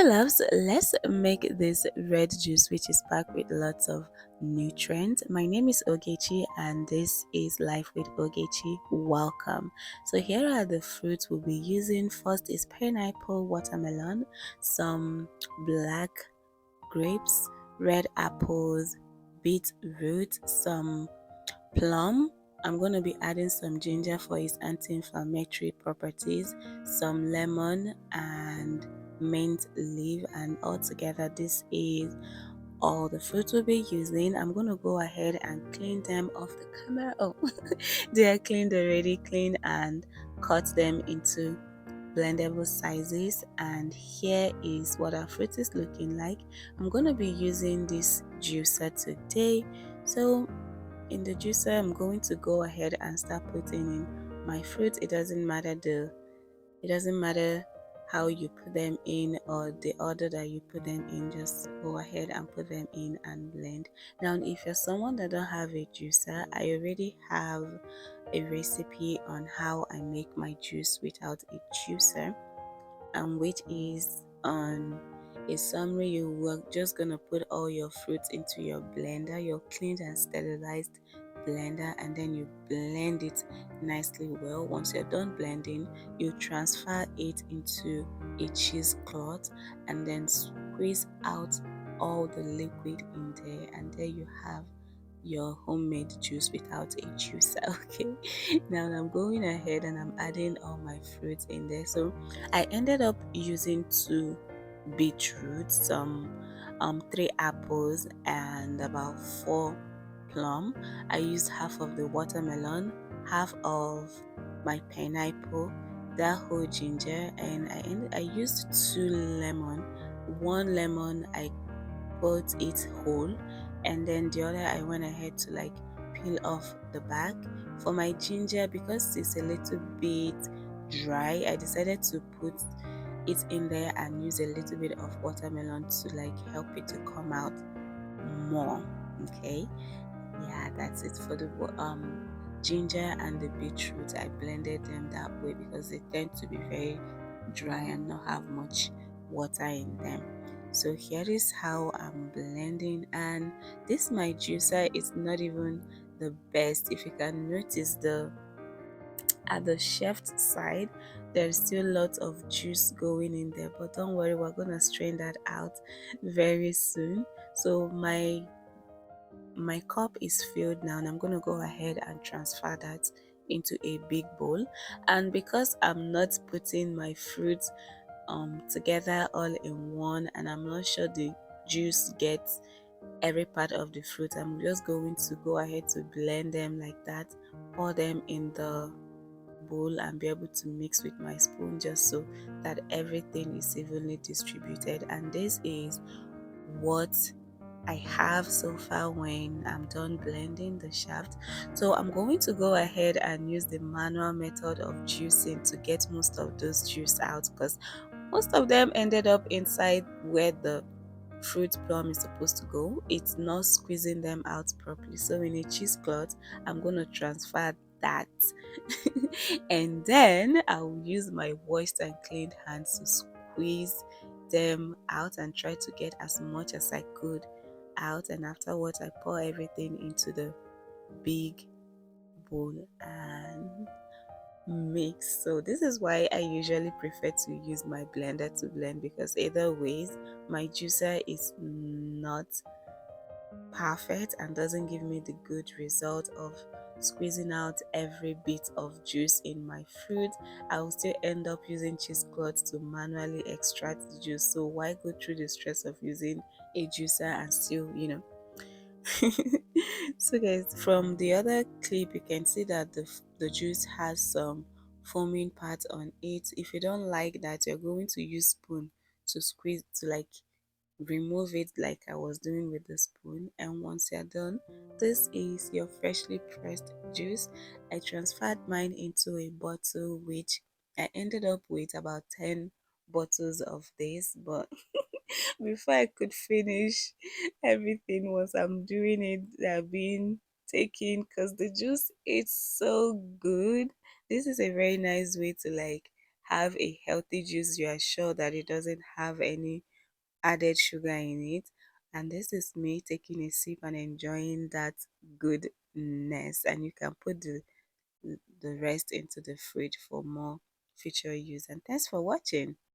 Hello loves, let's make this red juice which is packed with lots of nutrients. My name is Ogechi and this is Life with Ogechi. Welcome. So here are the fruits we'll be using. First is pineapple, watermelon, some black grapes, red apples, beetroot, some plum. I'm going to be adding some ginger for its anti-inflammatory properties, some lemon and mint leaf, and altogether this is all the fruits we'll be using. I'm going to go ahead and clean them off the camera. Oh, they are cleaned already, clean, and cut them into blendable sizes. And here is what our fruit is looking like. I'm going to be using this juicer today. So in the juicer, I'm going to go ahead and start putting in my fruits. It doesn't matter how you put them in or the order that you put them in. Just go ahead and put them in and blend. Now if you're someone that don't have a juicer, I already have a recipe on how I make my juice without a juicer, and which is on a summary. You were just gonna put all your fruits into your blender, your cleaned and sterilized blender, and then you blend it nicely well. Once you're done blending, you transfer it into a cheesecloth and then squeeze out all the liquid in there, and there you have your homemade juice without a juicer. Okay, now I'm going ahead and I'm adding all my fruits in there. So I ended up using 2 beetroots, some 3 apples, and about 4 plum. I used half of the watermelon, half of my pineapple, that whole ginger, and I used 2 lemon. One lemon I put it whole, and then the other I went ahead to like peel off the back. For my ginger, because it's a little bit dry, I decided to put it in there and use a little bit of watermelon to like help it to come out more. Okay, yeah, that's it for the ginger and the beetroot. I blended them that way because they tend to be very dry and not have much water in them. So here is how I'm blending, and this my juicer is not even the best. If you can notice, the at the shaft side there's still lots of juice going in there, but don't worry, we're gonna strain that out very soon. So my cup is filled now, and I'm going to go ahead and transfer that into a big bowl. And because I'm not putting my fruits together all in one, and I'm not sure the juice gets every part of the fruit, I'm just going to go ahead to blend them like that, pour them in the bowl, and be able to mix with my spoon just so that everything is evenly distributed. And this is what I have so far when I'm done blending the shaft. So I'm going to go ahead and use the manual method of juicing to get most of those juice out, because most of them ended up inside where the fruit plum is supposed to go. It's not squeezing them out properly. So in a cheesecloth, I'm going to transfer that and then I'll use my washed and cleaned hands to squeeze them out and try to get as much as I could out. And afterwards, I pour everything into the big bowl and mix. So this is why I usually prefer to use my blender to blend, because either ways my juicer is not perfect and doesn't give me the good result of squeezing out every bit of juice in my fruit. I will still end up using cheesecloth to manually extract the juice. So why go through the stress of using a juicer and still, so guys, from the other clip you can see that the juice has some foaming part on it. If you don't like that, you're going to use spoon to squeeze, to like remove it like I was doing with the spoon. And once you're done, this is your freshly pressed juice. I transferred mine into a bottle, which I ended up with about 10 bottles of this, but before I could finish everything, once I'm doing it, they're being taken because the juice is so good. This is a very nice way to like have a healthy juice, you are sure that it doesn't have any added sugar in it. And this is me taking a sip and enjoying that goodness. And you can put the rest into the fridge for more future use. And thanks for watching.